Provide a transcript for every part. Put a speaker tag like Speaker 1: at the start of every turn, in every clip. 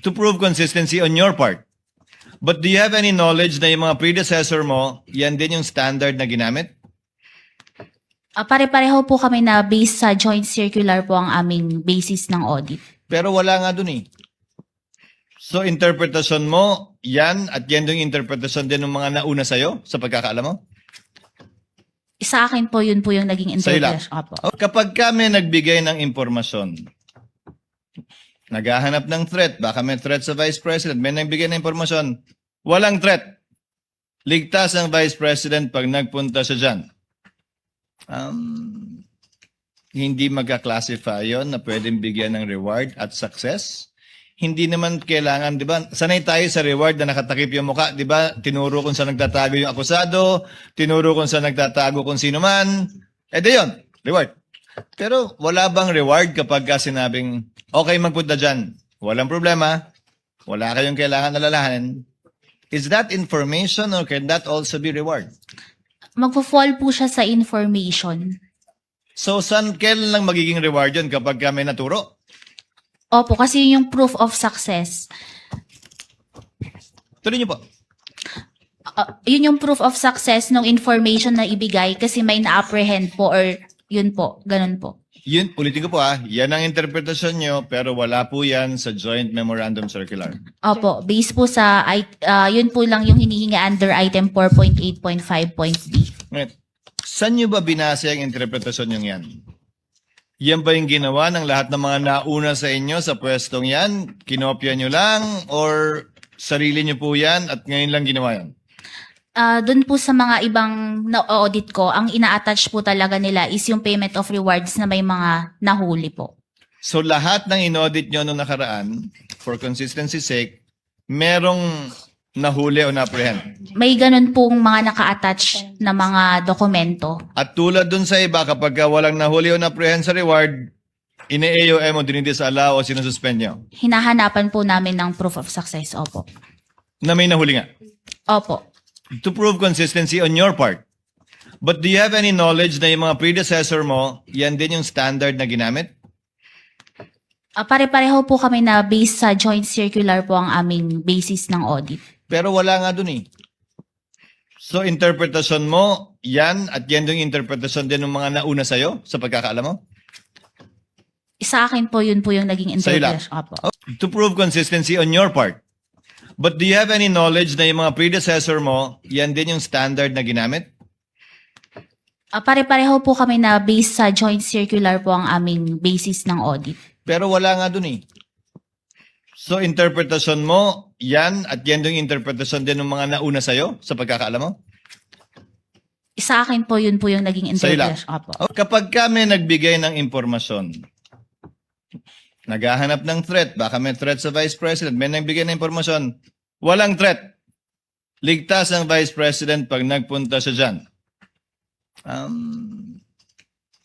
Speaker 1: to prove consistency on your part. But do you have any knowledge na yung mga predecessor mo, yan din yung standard na ginamit?
Speaker 2: Pare-pareho po kami na based sa joint circular po ang aming basis ng audit.
Speaker 1: Pero wala nga dun eh. So interpretasyon mo, yan at yan yung interpretasyon din ng mga nauna sa'yo sa pagkakaalam mo?
Speaker 2: Sa akin po, yun po yung naging
Speaker 1: Sa'yo lang.
Speaker 2: interpretation. Opo.
Speaker 1: Kapag kami nagbigay ng impormasyon, naghahanap ng threat, baka may threat sa Vice President, may nagbigay ng impormasyon, walang threat. Ligtas ang Vice President pag nagpunta siya dyan. Hindi magka-classify yon na pwedeng bigyan ng reward at success. Hindi naman kailangan, di ba? Sanay tayo sa reward na nakatakip yung mukha, di ba? Tinuro kung saan nagtatago yung akusado, tinuro kung saan nagtatago kung sino man. Di yun, reward. Pero wala bang reward kapag sinabing, okay, magpunta dyan. Walang problema. Wala kayong kailangan alalahanin. Is that information or can that also be reward?
Speaker 2: Magpo-fall po siya sa information.
Speaker 1: So, kailan lang magiging reward yun kapag may naturo?
Speaker 2: Opo, kasi yun yung proof of success.
Speaker 1: Tuloy niyo po.
Speaker 2: Yun yung proof of success ng information na ibigay kasi may na-apprehend po or yun po, ganun po.
Speaker 1: Yun, ulitin ko po yan ang interpretasyon nyo, pero wala po yan sa Joint Memorandum Circular.
Speaker 2: Opo, based po sa, yun po lang yung hinihingi under item 4.8.5.b.
Speaker 1: Right. Saan nyo ba binase ang interpretasyon nyo yan? Yan ba yung ginawa ng lahat ng mga nauna sa inyo sa pwestong yan? Kinopya nyo lang or sarili nyo po yan at ngayon lang ginawa yan?
Speaker 2: Doon po sa mga ibang na-audit ko, ang ina-attach po talaga nila is yung payment of rewards na may mga nahuli po.
Speaker 1: So lahat ng in-audit nyo nung nakaraan, for consistency sake, merong nahuli o na-apprehend.
Speaker 2: May ganun pong mga naka-attach na mga dokumento.
Speaker 1: At tulad dun sa iba, kapag walang nahuli o na-apprehend sa reward, ine-AOM o dinidisallow o sinususpend nyo.
Speaker 2: Hinahanapan po namin ng proof of success. Opo.
Speaker 1: Na may nahuli nga.
Speaker 2: Opo.
Speaker 1: To prove consistency on your part. But do you have any knowledge na yung mga predecessor mo, yan din yung standard na ginamit?
Speaker 2: Pare-pareho po kami na based sa joint circular po ang aming basis ng audit.
Speaker 1: Pero wala nga dun eh. So interpretasyon mo, yan at yan yung interpretasyon din ng mga nauna sa'yo sa pagkakaalam mo?
Speaker 2: Sa akin po, yun po yung naging
Speaker 1: Sa'yo lang.
Speaker 2: interpretation. Opo.
Speaker 1: To prove consistency on your part. But do you have any knowledge na yung mga predecessor mo, yan din yung standard na ginamit?
Speaker 2: Pare-pareho po kami na based sa joint circular po ang aming basis ng audit.
Speaker 1: Pero wala nga dun eh. So interpretasyon mo, yan at yan yung interpretasyon din ng mga nauna sa'yo sa pagkakaalam mo?
Speaker 2: Sa akin po, yun po yung naging
Speaker 1: Sa'yo lang.
Speaker 2: interpretation. Opo.
Speaker 1: Kapag kami nagbigay ng impormasyon, naghahanap ng threat, baka may threat sa Vice President, may nagbigay ng impormasyon, walang threat. Ligtas ang Vice President pag nagpunta siya dyan.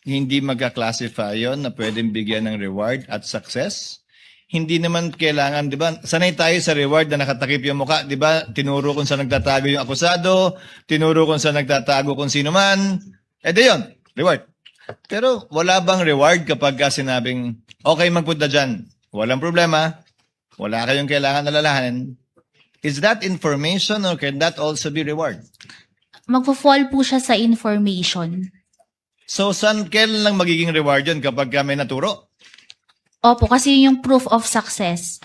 Speaker 1: Hindi magka-classify yon na pwedeng bigyan ng reward at success. Hindi naman kailangan, di ba? Sanay tayo sa reward na nakatakip yung mukha, di ba? Tinuro kung saan nagtatago yung akusado, tinuro kung saan nagtatago kung sino man. Di yun, reward. Pero wala bang reward kapag sinabing, okay, magpunta dyan. Walang problema. Wala kayong kailangan alalahanin. Is that information or can that also be reward?
Speaker 2: Magpo-fall po siya sa information.
Speaker 1: So, kailan lang magiging reward yun kapag may naturo?
Speaker 2: Opo, kasi yun yung proof of success.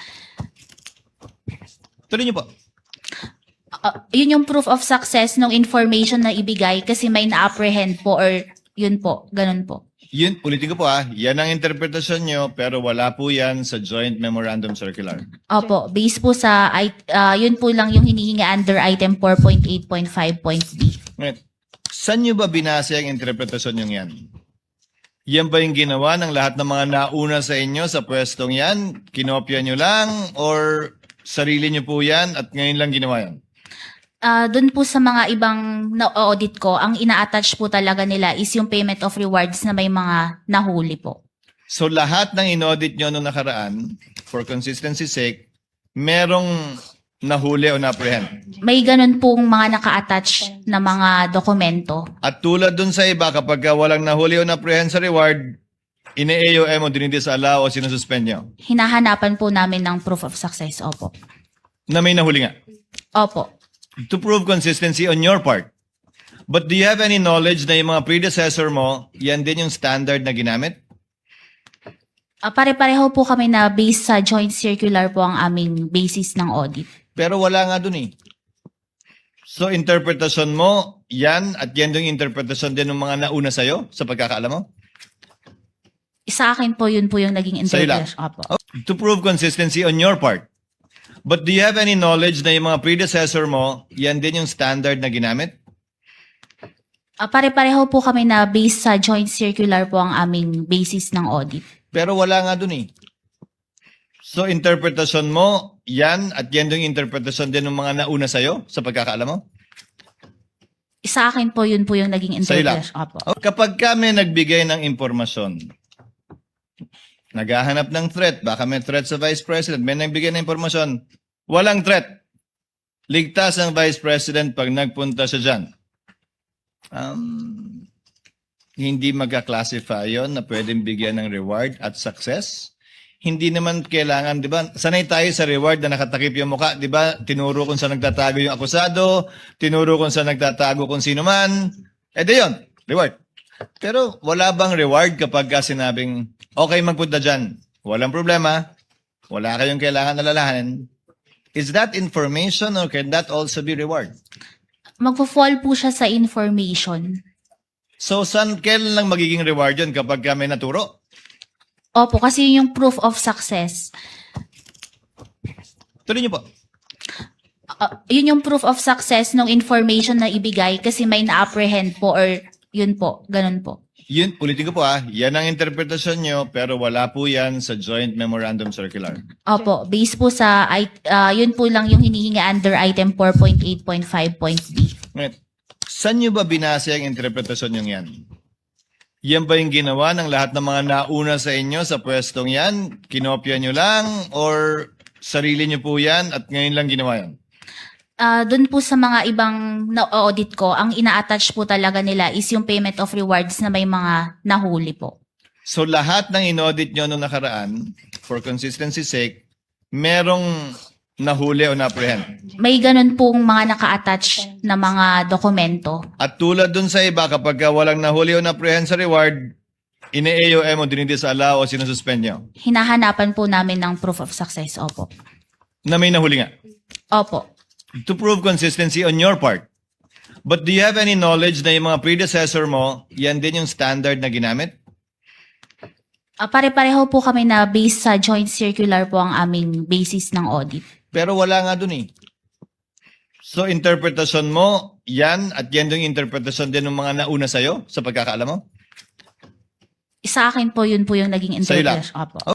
Speaker 1: Tuloy niyo po.
Speaker 2: Yun yung proof of success ng information na ibigay kasi may na-apprehend po or yun po, ganun po.
Speaker 1: Yun, ulitin ko po yan ang interpretasyon nyo, pero wala po yan sa Joint Memorandum Circular.
Speaker 2: Opo, based po sa, yun po lang yung hinihingi under item 4.8.5.b.
Speaker 1: Right. Saan nyo ba binase ang interpretasyon nyo yan? Yan ba yung ginawa ng lahat ng mga nauna sa inyo sa pwestong yan? Kinopya nyo lang or sarili nyo po yan at ngayon lang ginawa yan?
Speaker 2: Doon po sa mga ibang na-audit ko, ang ina-attach po talaga nila is yung payment of rewards na may mga nahuli po.
Speaker 1: So lahat ng in-audit nyo nung nakaraan, for consistency sake, merong nahuli o na-apprehend.
Speaker 2: May ganun pong mga naka-attach na mga dokumento.
Speaker 1: At tulad dun sa iba, kapag walang nahuli o na-apprehend sa reward, ine-AOM o dinidisala o sinususpend nyo?
Speaker 2: Hinahanapan po namin ng proof of success. Opo.
Speaker 1: Na may nahuli nga.
Speaker 2: Opo.
Speaker 1: To prove consistency on your part. But do you have any knowledge na yung mga predecessor mo, yan din yung standard na ginamit?
Speaker 2: Pare-pareho po kami na based sa joint circular po ang aming basis ng audit.
Speaker 1: Pero wala nga dun eh. So interpretasyon mo, yan at yan yung interpretasyon din ng mga nauna sa'yo sa pagkakaalam mo?
Speaker 2: Sa akin po, yun po yung naging
Speaker 1: Sa'yo lang?
Speaker 2: interpretation. Opo.
Speaker 1: To prove consistency on your part. But do you have any knowledge na yung mga predecessor mo, yan din yung standard na ginamit?
Speaker 2: Pare-pareho po kami na based sa joint circular po ang aming basis ng audit.
Speaker 1: Pero wala nga dun eh. So interpretasyon mo, yan at yan yung interpretasyon din ng mga nauna sa'yo sa pagkakaalam mo?
Speaker 2: Sa akin po, yun po yung naging
Speaker 1: Sa'yo lang?
Speaker 2: interpretation. Opo.
Speaker 1: Kapag kami nagbigay ng impormasyon, naghahanap ng threat, baka may threat sa Vice President, may nagbigay ng impormasyon, walang threat. Ligtas ang Vice President pag nagpunta siya dyan. Hindi magka-classify yon na pwedeng bigyan ng reward at success. Hindi naman kailangan, di ba? Sanay tayo sa reward na nakatakip yung mukha, di ba? Tinuro kung saan nagtatago yung akusado, tinuro kung saan nagtatago kung sino man. Di yun, reward. Pero wala bang reward kapag ka sinabing, okay, magpunta dyan. Walang problema. Wala kayong kailangan alalahanin. Is that information or can that also be reward?
Speaker 2: Magpo-fall po siya sa information.
Speaker 1: So, kailan lang magiging reward yun kapag may naturo?
Speaker 2: Opo, kasi yun yung proof of success.
Speaker 1: Tuloy niyo po.
Speaker 2: Yun yung proof of success ng information na ibigay kasi may na-apprehend po or yun po, ganun po.
Speaker 1: Yun, ulitin ko po yan ang interpretasyon nyo, pero wala po yan sa Joint Memorandum Circular.
Speaker 2: Opo, based po sa, yun po lang yung hinihingi under item 4.8.5.b.
Speaker 1: Ngayon, saan nyo ba binase ang interpretasyon yung yan? Yan ba yung ginawa ng lahat ng mga nauna sa inyo sa pwestong yan? Kinopya nyo lang or sarili nyo po yan at ngayon lang ginawa yan?
Speaker 2: Doon po sa mga ibang na-audit ko, ang ina-attach po talaga nila is yung payment of rewards na may mga nahuli po.
Speaker 1: So lahat ng in-audit nyo nung nakaraan, for consistency sake, merong nahuli o na-apprehend.
Speaker 2: May ganun pong mga naka-attach na mga dokumento.
Speaker 1: At tulad dun sa iba, kapag walang nahuli o na-apprehend sa reward, ine-AOM o dinidisala o sinususpend nyo.
Speaker 2: Hinahanapan po namin ng proof of success. Opo.
Speaker 1: Na may nahuli nga.
Speaker 2: Opo.
Speaker 1: To prove consistency on your part. But do you have any knowledge na yung mga predecessor mo, yan din yung standard na ginamit?
Speaker 2: Pare-pareho po kami na based sa joint circular po ang aming basis ng audit.
Speaker 1: Pero wala nga dun eh. So interpretasyon mo, yan at yan yung interpretasyon din ng mga nauna sa'yo sa pagkakaalam mo?
Speaker 2: Sa akin po, yun po yung naging
Speaker 1: Sa'yo lang?
Speaker 2: interpretation. Opo.